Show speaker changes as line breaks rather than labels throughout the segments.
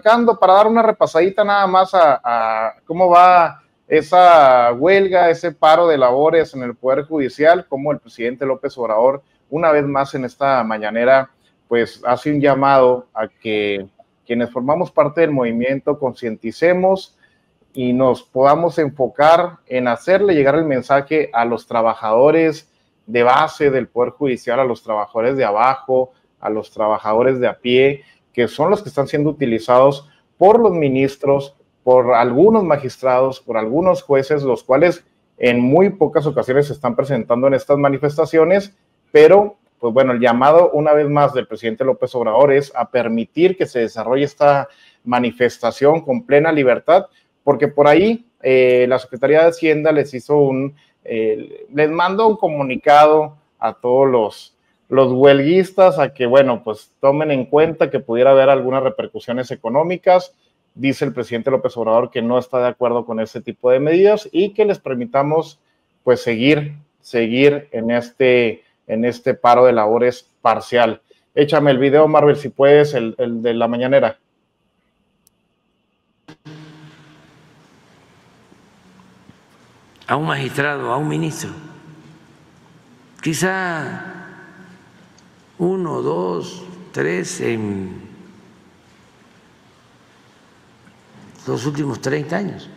arrancando para dar una repasadita nada más a cómo va esa huelga, ese paro de labores en el Poder Judicial, como el presidente López Obrador, una vez más en esta mañanera, pues hace un llamado a que quienes formamos parte del movimiento concienticemos y nos podamos enfocar en hacerle llegar el mensaje a los trabajadores de base del Poder Judicial, a los trabajadores de abajo, a los trabajadores de a pie, que son los que están siendo utilizados por los ministros, por algunos magistrados, por algunos jueces, los cuales en muy pocas ocasiones se están presentando en estas manifestaciones, pero pues bueno, el llamado una vez más del presidente López Obrador es a permitir que se desarrolle esta manifestación con plena libertad, porque por ahí la Secretaría de Hacienda les mandó un comunicado a todos los huelguistas a que, bueno, pues tomen en cuenta que pudiera haber algunas repercusiones económicas. Dice el presidente López Obrador que no está de acuerdo con ese tipo de medidas y que les permitamos, pues, seguir en este paro de labores parcial. Échame el video, Marvel, si puedes, el de la mañanera.
A un magistrado, a un ministro, quizá 1, 2, 3 en los últimos 30 años.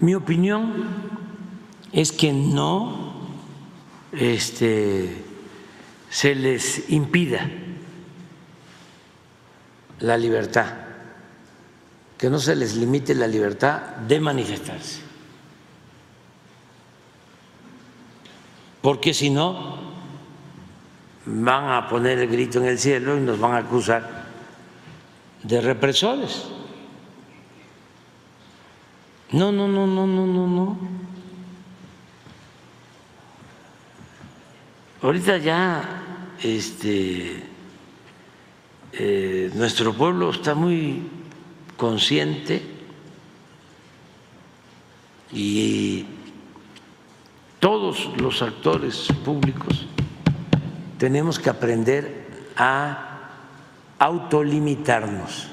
Mi opinión es que no se les impida la libertad, que no se les limite la libertad de manifestarse, porque si no van a poner el grito en el cielo y nos van a acusar de represores. No. Ahorita ya nuestro pueblo está muy consciente y todos los actores públicos tenemos que aprender a autolimitarnos.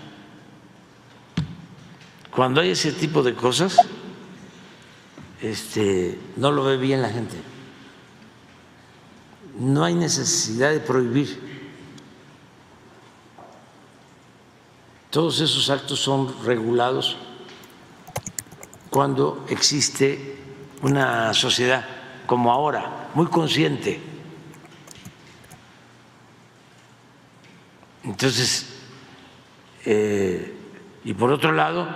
Cuando hay ese tipo de cosas, no lo ve bien la gente. No hay necesidad de prohibir. Todos esos actos son regulados cuando existe una sociedad como ahora, muy consciente. Entonces, y por otro lado,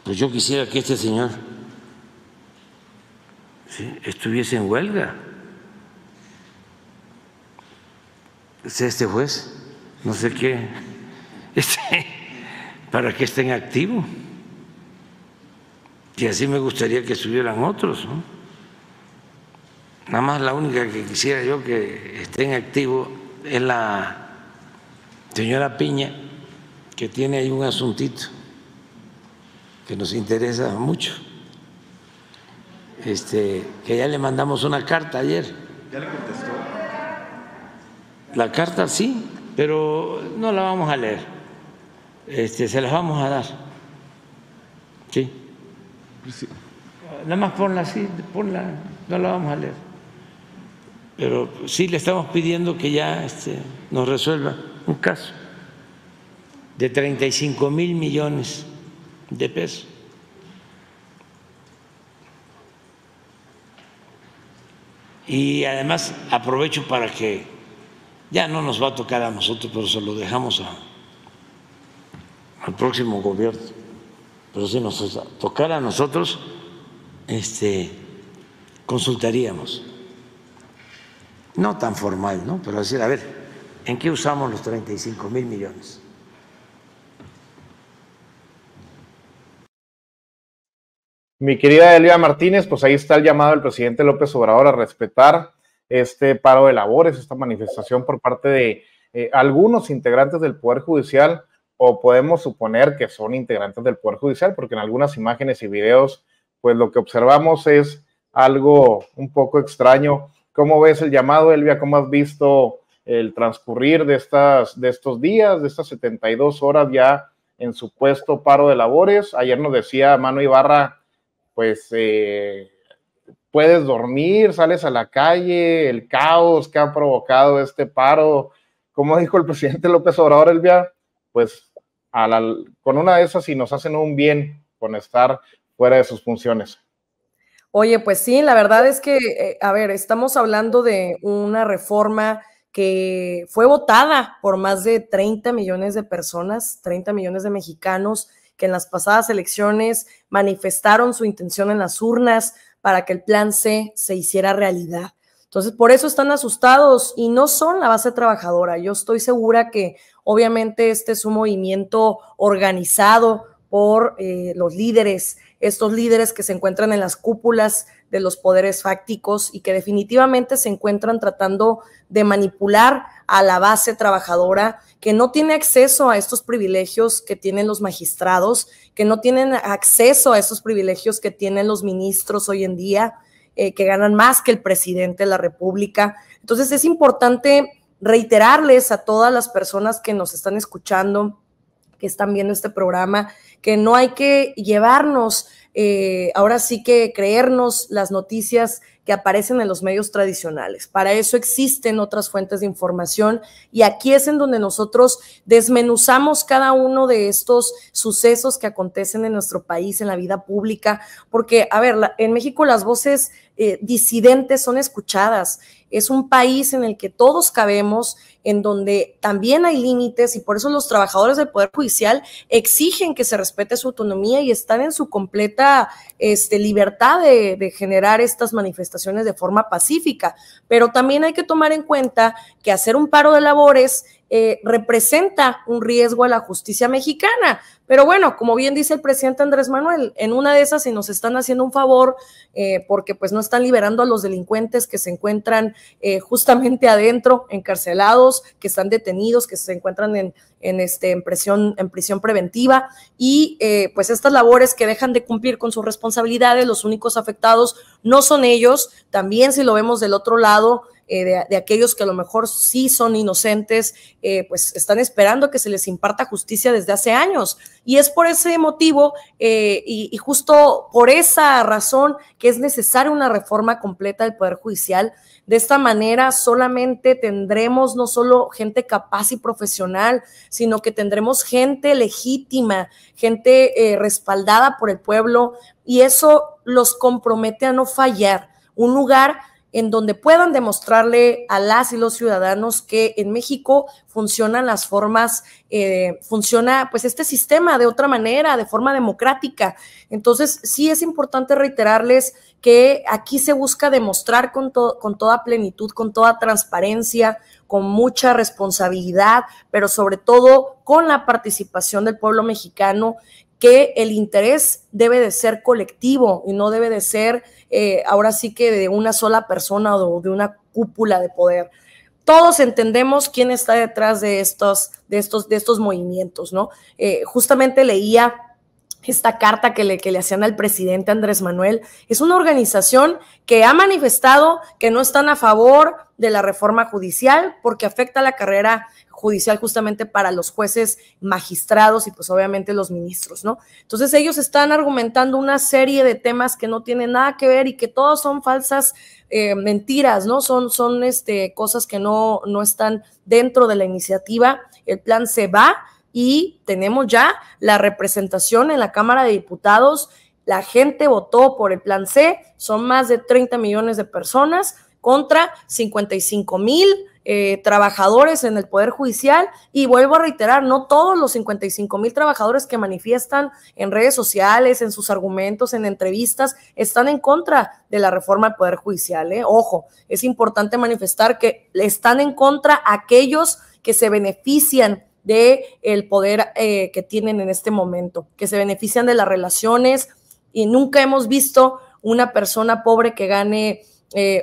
pues yo quisiera que este señor estuviese en huelga, este juez, no sé qué, para que estén activos. Y así me gustaría que estuvieran otros, ¿no? Nada más la única que quisiera yo que esté en activo es la señora Piña, que tiene ahí un asuntito que nos interesa mucho, que ya le mandamos una carta ayer.
¿Ya le contestó?
La carta sí, pero no la vamos a leer, se las vamos a dar, sí.
Sí.
Nada más ponla así, no la vamos a leer. Pero sí le estamos pidiendo que ya nos resuelva un caso de 35,000 millones de pesos. Y además aprovecho para que ya no nos va a tocar a nosotros, pero se lo dejamos al próximo gobierno. Pero si nos tocara a nosotros, consultaríamos. No tan formal, ¿no? Pero decir, a ver, ¿en qué usamos los 35,000 millones?
Mi querida Elia Martínez, pues ahí está el llamado del presidente López Obrador a respetar este paro de labores, esta manifestación por parte de algunos integrantes del Poder Judicial, o podemos suponer que son integrantes del Poder Judicial, porque en algunas imágenes y videos, pues lo que observamos es algo un poco extraño. ¿Cómo ves el llamado, Elvia? ¿Cómo has visto el transcurrir de estos días, de estas 72 horas ya en supuesto paro de labores? Ayer nos decía Mano Ibarra, pues puedes dormir, sales a la calle, el caos que ha provocado este paro. Como dijo el presidente López Obrador, Elvia, pues con una de esas sí nos hacen un bien con estar fuera de sus funciones.
Oye, pues sí, la verdad es que, a ver, estamos hablando de una reforma que fue votada por más de 30 millones de personas, 30 millones de mexicanos que en las pasadas elecciones manifestaron su intención en las urnas para que el Plan C se hiciera realidad. Entonces, por eso están asustados y no son la base trabajadora. Yo estoy segura que obviamente este es un movimiento organizado por los líderes, estos líderes que se encuentran en las cúpulas de los poderes fácticos y que definitivamente se encuentran tratando de manipular a la base trabajadora que no tiene acceso a estos privilegios que tienen los magistrados, que no tienen acceso a esos privilegios que tienen los ministros hoy en día, que ganan más que el presidente de la República. Entonces es importante reiterarles a todas las personas que nos están escuchando, que están viendo este programa, que no hay que llevarnos, ahora sí que creernos las noticias que aparecen en los medios tradicionales. Para eso existen otras fuentes de información y aquí es en donde nosotros desmenuzamos cada uno de estos sucesos que acontecen en nuestro país, en la vida pública, porque, a ver, en México las voces disidentes son escuchadas. Es un país en el que todos cabemos, en donde también hay límites y por eso los trabajadores del Poder Judicial exigen que se respete su autonomía y están en su completa libertad de generar estas manifestaciones de forma pacífica. Pero también hay que tomar en cuenta que hacer un paro de labores representa un riesgo a la justicia mexicana. Pero bueno, como bien dice el presidente Andrés Manuel, en una de esas si nos están haciendo un favor porque pues no están liberando a los delincuentes que se encuentran justamente adentro, encarcelados, que están detenidos, que se encuentran en prisión preventiva y pues estas labores que dejan de cumplir con sus responsabilidades, los únicos afectados no son ellos, también si lo vemos del otro lado, de aquellos que a lo mejor sí son inocentes, pues están esperando que se les imparta justicia desde hace años. Y es por ese motivo y justo por esa razón que es necesaria una reforma completa del Poder Judicial. De esta manera solamente tendremos no solo gente capaz y profesional, sino que tendremos gente legítima, gente respaldada por el pueblo y eso los compromete a no fallar. Un lugar en donde puedan demostrarle a las y los ciudadanos que en México funcionan las formas, funciona pues este sistema de otra manera, de forma democrática. Entonces sí es importante reiterarles que aquí se busca demostrar con toda plenitud, con toda transparencia, con mucha responsabilidad, pero sobre todo con la participación del pueblo mexicano, que el interés debe de ser colectivo y no debe de ser ahora sí que de una sola persona o de una cúpula de poder. Todos entendemos quién está detrás de estos movimientos, ¿no? Justamente leía esta carta que le hacían al presidente Andrés Manuel. Es una organización que ha manifestado que no están a favor de la reforma judicial porque afecta la carrera judicial justamente para los jueces, magistrados y pues obviamente los ministros, ¿no? Entonces ellos están argumentando una serie de temas que no tienen nada que ver y que todos son falsas mentiras, ¿no? Son cosas que no están dentro de la iniciativa. El plan se va y tenemos ya la representación en la Cámara de Diputados. La gente votó por el plan C, son más de 30 millones de personas contra 55,000 trabajadores en el Poder Judicial y vuelvo a reiterar, no todos los 55,000 trabajadores que manifiestan en redes sociales, en sus argumentos, en entrevistas, están en contra de la reforma al Poder Judicial. Ojo, es importante manifestar que están en contra aquellos que se benefician del poder que tienen en este momento, que se benefician de las relaciones y nunca hemos visto una persona pobre que gane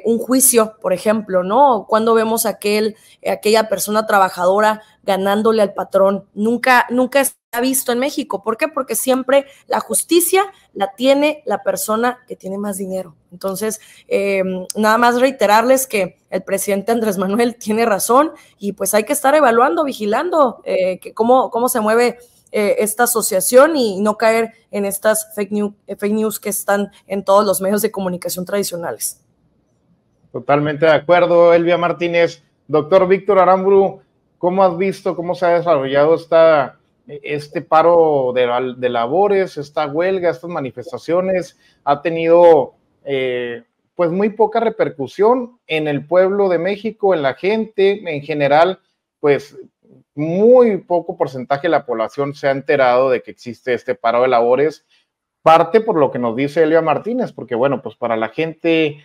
un juicio, por ejemplo, ¿no? Cuando vemos aquella persona trabajadora ganándole al patrón, nunca se ha visto en México. ¿Por qué? Porque siempre la justicia la tiene la persona que tiene más dinero. Entonces, nada más reiterarles que el presidente Andrés Manuel tiene razón y pues hay que estar evaluando, vigilando cómo se mueve esta asociación y no caer en estas fake news que están en todos los medios de comunicación tradicionales.
Totalmente de acuerdo, Elvia Martínez. Doctor Víctor Aramburu, ¿cómo has visto cómo se ha desarrollado este paro de labores, esta huelga, estas manifestaciones? Ha tenido pues muy poca repercusión en el pueblo de México, en la gente en general, pues muy poco porcentaje de la población se ha enterado de que existe este paro de labores, parte por lo que nos dice Elvia Martínez, porque bueno, pues para la gente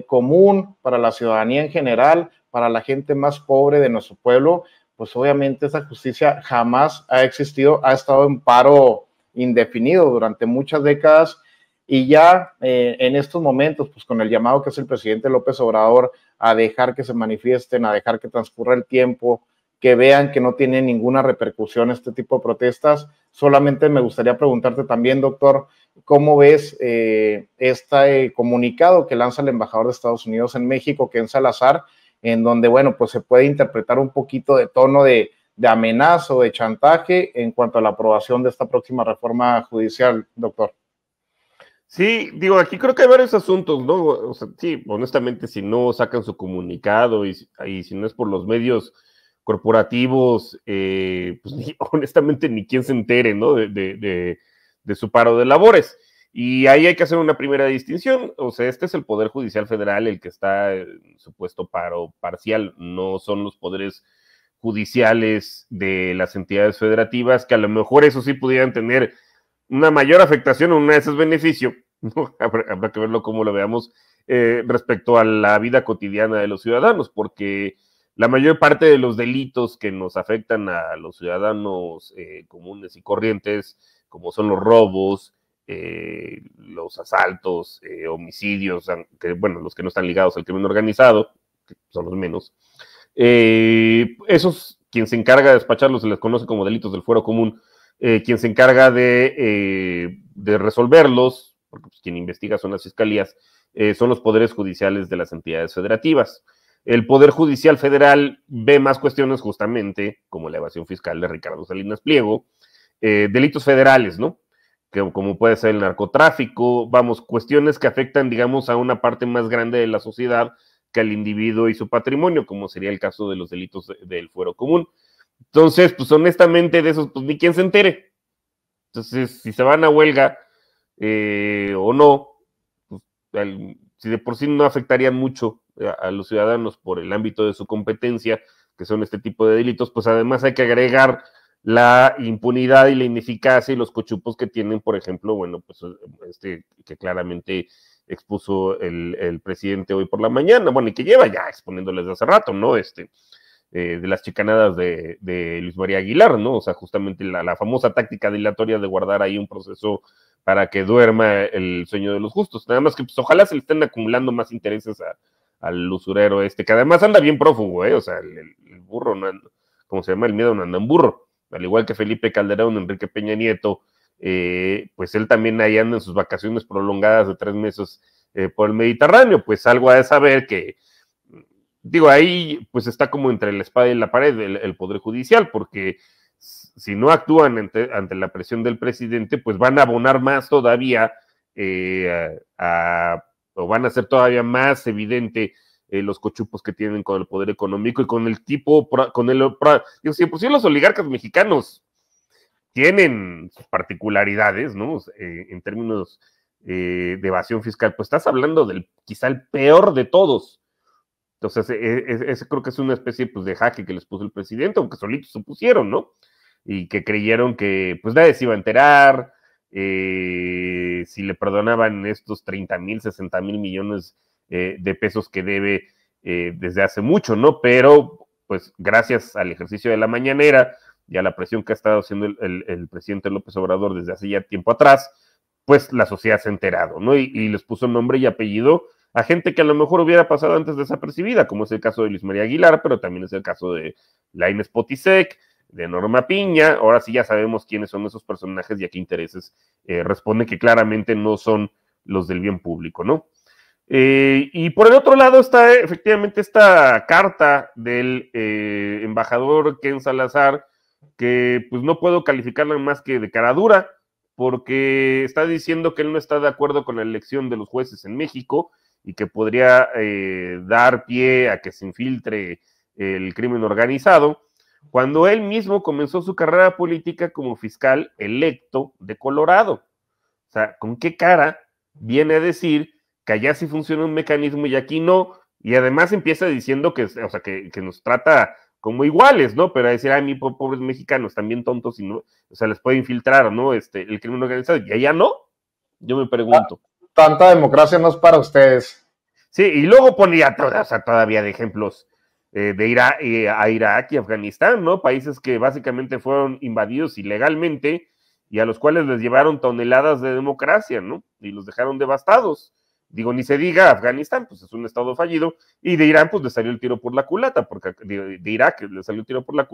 común, para la ciudadanía en general, para la gente más pobre de nuestro pueblo, pues obviamente esa justicia jamás ha existido, ha estado en paro indefinido durante muchas décadas y ya en estos momentos, pues con el llamado que hace el presidente López Obrador a dejar que se manifiesten, a dejar que transcurra el tiempo, que vean que no tiene ninguna repercusión este tipo de protestas. Solamente me gustaría preguntarte también, doctor, ¿cómo ves este comunicado que lanza el embajador de Estados Unidos en México, Ken Salazar, en donde, bueno, pues se puede interpretar un poquito de tono de amenaza o de chantaje en cuanto a la aprobación de esta próxima reforma judicial, doctor?
Sí, digo, aquí creo que hay varios asuntos, ¿no? O sea, sí, honestamente, si no sacan su comunicado y si no es por los medios corporativos, pues honestamente ni quien se entere, ¿no? De su paro de labores. Y ahí hay que hacer una primera distinción, o sea, este es el Poder Judicial Federal el que está en supuesto paro parcial, no son los poderes judiciales de las entidades federativas, que a lo mejor eso sí pudieran tener una mayor afectación o una de esos beneficios, ¿no? Habrá que verlo como lo veamos respecto a la vida cotidiana de los ciudadanos, porque la mayor parte de los delitos que nos afectan a los ciudadanos comunes y corrientes, como son los robos, los asaltos, homicidios, que, bueno, los que no están ligados al crimen organizado, que son los menos, esos, quien se encarga de despacharlos, se les conoce como delitos del fuero común, quien se encarga de resolverlos, porque pues, quien investiga son las fiscalías, son los poderes judiciales de las entidades federativas. El Poder Judicial Federal ve más cuestiones justamente, como la evasión fiscal de Ricardo Salinas Pliego, delitos federales, ¿no? Como puede ser el narcotráfico, vamos, cuestiones que afectan, digamos, a una parte más grande de la sociedad que al individuo y su patrimonio, como sería el caso de los delitos del fuero común. Entonces, pues honestamente de esos, pues ni quien se entere. Entonces, si se van a huelga o no, pues, si de por sí no afectarían mucho a los ciudadanos por el ámbito de su competencia, que son este tipo de delitos, pues además hay que agregar la impunidad y la ineficacia y los cochupos que tienen, por ejemplo, bueno, pues que claramente expuso el presidente hoy por la mañana, bueno, y que lleva ya exponiéndoles de hace rato, ¿no? De las chicanadas de Luis María Aguilar, ¿no? O sea, justamente la famosa táctica dilatoria de guardar ahí un proceso para que duerma el sueño de los justos. Nada más que pues ojalá se le estén acumulando más intereses al usurero que además anda bien prófugo, o sea, el burro, no anda, ¿cómo se llama? El miedo no anda en burro. Al igual que Felipe Calderón, Enrique Peña Nieto, pues él también ahí anda en sus vacaciones prolongadas de 3 meses por el Mediterráneo, pues algo ha de saber que, digo, ahí pues está como entre la espada y la pared el Poder Judicial, porque si no actúan ante la presión del presidente, pues van a abonar más todavía o van a hacer todavía más evidente los cochupos que tienen con el poder económico y con el tipo, digo, si por sí los oligarcas mexicanos tienen sus particularidades, ¿no? En términos de evasión fiscal, pues estás hablando del quizá el peor de todos. Entonces, ese creo que es una especie pues, de jaque que les puso el presidente, aunque solitos se pusieron, ¿no? Y que creyeron que pues nadie se iba a enterar, si le perdonaban estos 30,000, 60,000 millones de pesos que debe desde hace mucho, ¿no? Pero, pues, gracias al ejercicio de la mañanera y a la presión que ha estado haciendo el presidente López Obrador desde hace ya tiempo atrás, pues la sociedad se ha enterado, ¿no? Y les puso nombre y apellido a gente que a lo mejor hubiera pasado antes desapercibida, como es el caso de Luis María Aguilar, pero también es el caso de Lainez Potisek, de Norma Piña. Ahora sí ya sabemos quiénes son esos personajes y a qué intereses responden, que claramente no son los del bien público, ¿no? Y por el otro lado está efectivamente esta carta del embajador Ken Salazar, que pues no puedo calificarla más que de cara dura, porque está diciendo que él no está de acuerdo con la elección de los jueces en México y que podría dar pie a que se infiltre el crimen organizado, cuando él mismo comenzó su carrera política como fiscal electo de Colorado. O sea, ¿con qué cara viene a decir que allá sí funciona un mecanismo y aquí no? Y además empieza diciendo que, o sea, que nos trata como iguales, ¿no? Pero a decir, ay, mi pobres mexicanos, también tontos, y no, o sea, les puede infiltrar, ¿no? El crimen organizado, y allá no, yo me pregunto.
Tanta democracia no es para ustedes.
Sí, y luego ponía todavía de ejemplos de ir a Irak y Afganistán, ¿no? Países que básicamente fueron invadidos ilegalmente y a los cuales les llevaron toneladas de democracia, ¿no? Y los dejaron devastados. Digo, ni se diga Afganistán, pues es un estado fallido, y de Irán, pues le salió el tiro por la culata, porque de Irak le salió el tiro por la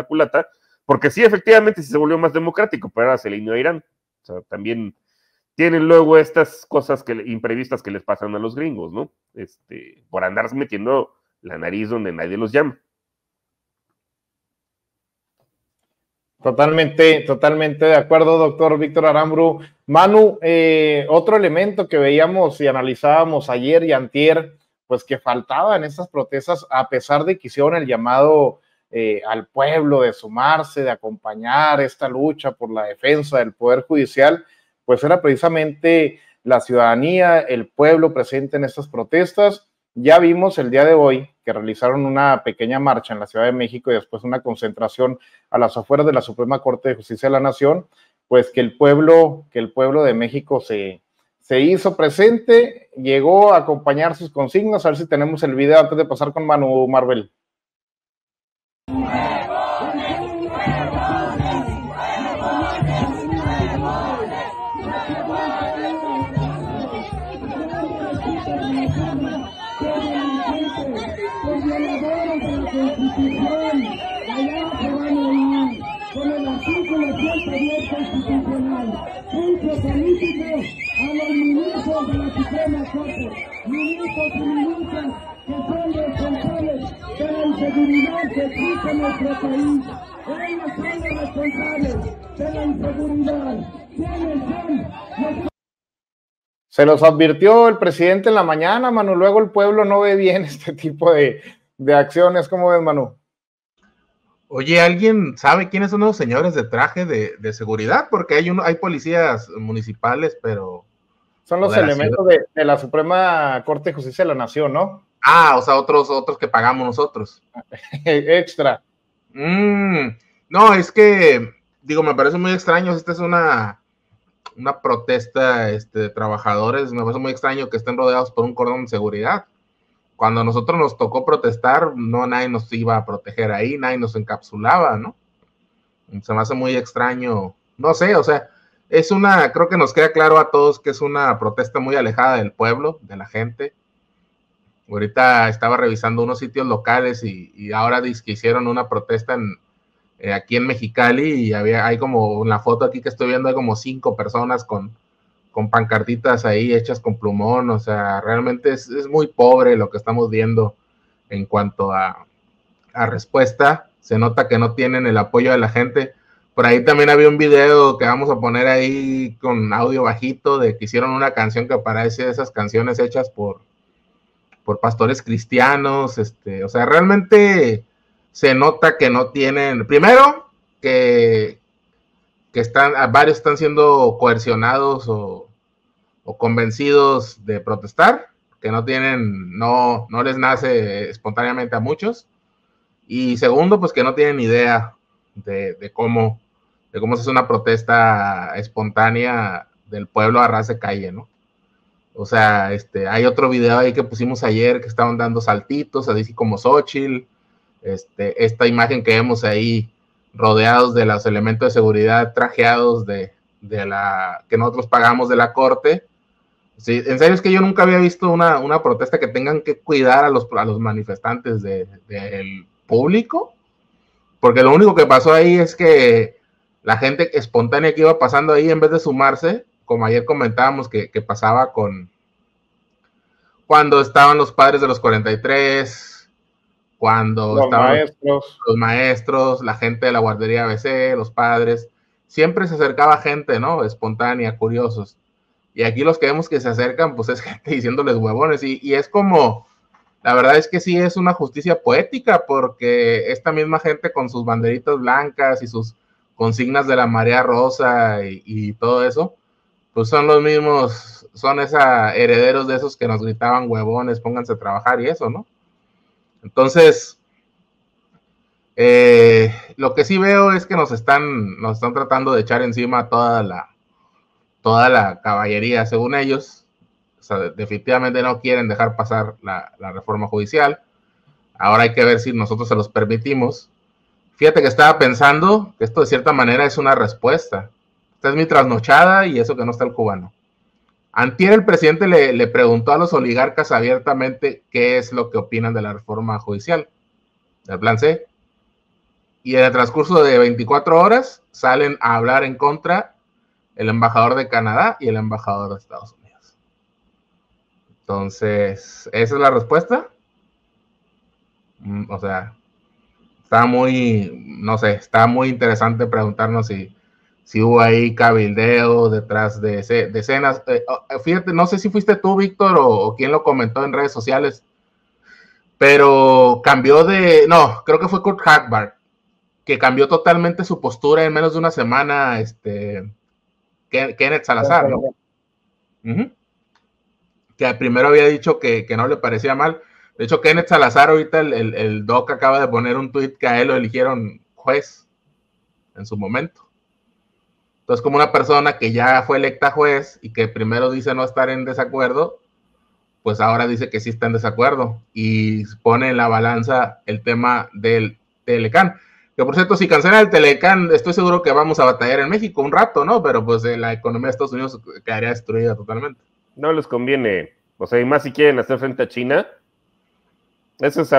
culata, porque sí, efectivamente, sí se volvió más democrático, pero ahora se le unió a Irán. O sea, también tienen luego estas cosas imprevistas que les pasan a los gringos, ¿no? Por andarse metiendo la nariz donde nadie los llama.
Totalmente de acuerdo, doctor Víctor Aramburu. Manu, otro elemento que veíamos y analizábamos ayer y antier, pues que faltaba en estas protestas, a pesar de que hicieron el llamado al pueblo de sumarse, de acompañar esta lucha por la defensa del Poder Judicial, pues era precisamente la ciudadanía, el pueblo presente en estas protestas. Ya vimos el día de hoy que realizaron una pequeña marcha en la Ciudad de México y después una concentración a las afueras de la Suprema Corte de Justicia de la Nación, pues que el pueblo de México se hizo presente, llegó a acompañar sus consignas. A ver si tenemos el video antes de pasar con Manu Marvel. Se los advirtió el presidente en la mañana, Manu. Luego el pueblo no ve bien este tipo de acciones. ¿Cómo ves, Manu?
Oye, ¿alguien sabe quiénes son los señores de traje de seguridad? Porque hay policías municipales, pero...
Son los elementos de la Suprema Corte de Justicia de la Nación, ¿no?
Ah, o sea, otros que pagamos nosotros.
Extra.
No, es que, digo, me parece muy extraño. Esta es una protesta de trabajadores. Me parece muy extraño que estén rodeados por un cordón de seguridad. Cuando a nosotros nos tocó protestar, no, nadie nos iba a proteger ahí, nadie nos encapsulaba, ¿no? Se me hace muy extraño. No sé, o sea, creo que nos queda claro a todos que es una protesta muy alejada del pueblo, de la gente. Ahorita estaba revisando unos sitios locales y ahora dice que hicieron una protesta aquí en Mexicali y hay como, en la foto aquí que estoy viendo, hay como 5 personas con pancartitas ahí hechas con plumón. O sea, realmente es muy pobre lo que estamos viendo en cuanto a respuesta. Se nota que no tienen el apoyo de la gente. Por ahí también había un video que vamos a poner ahí con audio bajito de que hicieron una canción que parece esas canciones hechas por pastores cristianos. O sea, realmente se nota que no tienen, primero, que varios están siendo coercionados o convencidos de protestar, que no les nace espontáneamente a muchos. Y segundo, pues que no tienen idea de cómo se hace una protesta espontánea del pueblo a ras de calle, ¿no? O sea, hay otro video ahí que pusimos ayer que estaban dando saltitos, así como Xóchitl. Esta imagen que vemos ahí rodeados de los elementos de seguridad trajeados de la que nosotros pagamos de la corte. Sí, en serio es que yo nunca había visto una protesta que tengan que cuidar a los manifestantes del público, porque lo único que pasó ahí es que la gente espontánea que iba pasando ahí, en vez de sumarse, como ayer comentábamos que pasaba cuando estaban los padres de los 43, cuando estaban los maestros, la gente de la guardería ABC, los padres, siempre se acercaba gente, ¿no? Espontánea, curiosos. Y aquí los que vemos que se acercan, pues es gente diciéndoles huevones. Y es como, la verdad es que sí es una justicia poética, porque esta misma gente con sus banderitas blancas y sus consignas de la marea rosa y todo eso, pues son los mismos, son herederos de esos que nos gritaban huevones, pónganse a trabajar y eso, ¿no? Entonces, lo que sí veo es que nos están tratando de echar encima toda la caballería, según ellos. O sea, definitivamente no quieren dejar pasar la reforma judicial. Ahora hay que ver si nosotros se los permitimos. Fíjate que estaba pensando que esto de cierta manera es una respuesta. Esta es mi trasnochada y eso que no está el cubano. Antier el presidente le preguntó a los oligarcas abiertamente qué es lo que opinan de la reforma judicial, del plan C. Y en el transcurso de 24 horas salen a hablar en contra el embajador de Canadá y el embajador de Estados Unidos. Entonces, ¿esa es la respuesta? O sea, está muy interesante preguntarnos si hubo ahí cabildeo detrás de escenas. Fíjate, no sé si fuiste tú, Víctor, o quién lo comentó en redes sociales, pero creo que fue Kurt Hackbarth, que cambió totalmente su postura en menos de una semana, Kenneth Salazar, ¿no? Que primero había dicho que no le parecía mal. De hecho, Kenneth Salazar, ahorita el doc acaba de poner un tuit que a él lo eligieron juez en su momento. Entonces, como una persona que ya fue electa juez y que primero dice no estar en desacuerdo, pues ahora dice que sí está en desacuerdo y pone en la balanza el tema del Telecán. Que por cierto, si cancelan el Telecán, estoy seguro que vamos a batallar en México un rato, ¿no? Pero pues la economía de Estados Unidos quedaría destruida totalmente.
No les conviene, o sea, y más si quieren hacer frente a China, eso es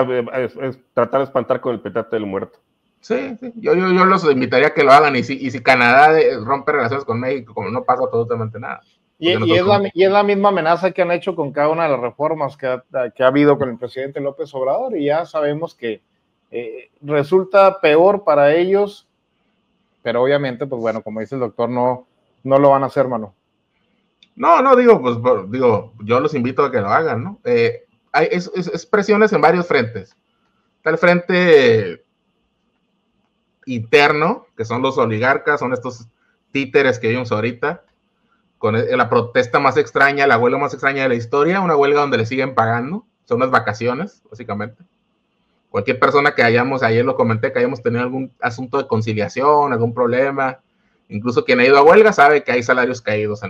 tratar de espantar con el petate del muerto.
Sí. Yo los invitaría a que lo hagan, y si Canadá rompe relaciones con México, como no pasa absolutamente nada.
Y es la misma amenaza que han hecho con cada una de las reformas que ha habido con el presidente López Obrador, y ya sabemos que resulta peor para ellos, pero obviamente, pues bueno, como dice el doctor, no lo van a hacer, mano.
No, digo, yo los invito a que lo hagan, ¿no? Es presiones en varios frentes. Está el frente interno, que son los oligarcas, son estos títeres que vimos ahorita, con la protesta más extraña, la huelga más extraña de la historia, una huelga donde le siguen pagando, son unas vacaciones, básicamente. Cualquier persona que ayer lo comenté, que hayamos tenido algún asunto de conciliación, algún problema, incluso quien ha ido a huelga sabe que hay salarios caídos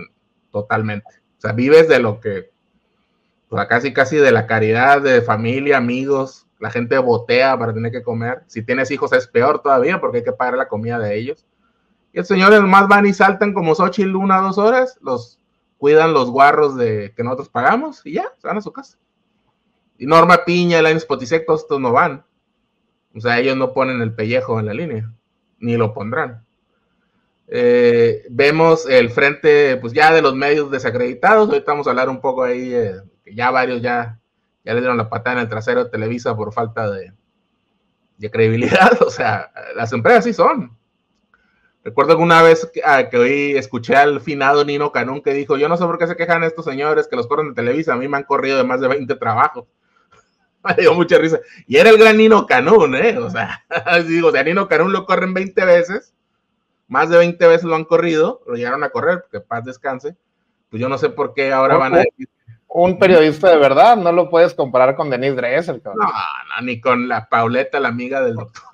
totalmente. O sea, vives de lo que, pues casi de la caridad, de familia, amigos, la gente botea para tener que comer. Si tienes hijos es peor todavía porque hay que pagar la comida de ellos. Y los señores más van y saltan como Xochitl 1 a 2 horas, los cuidan los guarros que nosotros pagamos y ya, se van a su casa. Y Norma Piña, Elaine Spotisek, todos estos no van. O sea, ellos no ponen el pellejo en la línea, ni lo pondrán. Vemos el frente, pues ya de los medios desacreditados. Ahorita vamos a hablar un poco ahí, que ya varios ya le dieron la patada en el trasero de Televisa por falta de credibilidad. O sea, las empresas sí son. Recuerdo alguna vez que hoy escuché al finado Nino Canún que dijo, yo no sé por qué se quejan estos señores que los corren de Televisa, a mí me han corrido de más de 20 trabajos. Me dio mucha risa. Y era el gran Nino Canún, o sea, Nino Canún lo corren 20 veces, más de 20 veces lo han corrido, lo llegaron a correr, porque paz descanse. Pues yo no sé por qué ahora van a decir...
Un periodista de verdad, no lo puedes comparar con Denise Dresser, cabrón.
No, ni con la Pauleta, la amiga del doctor.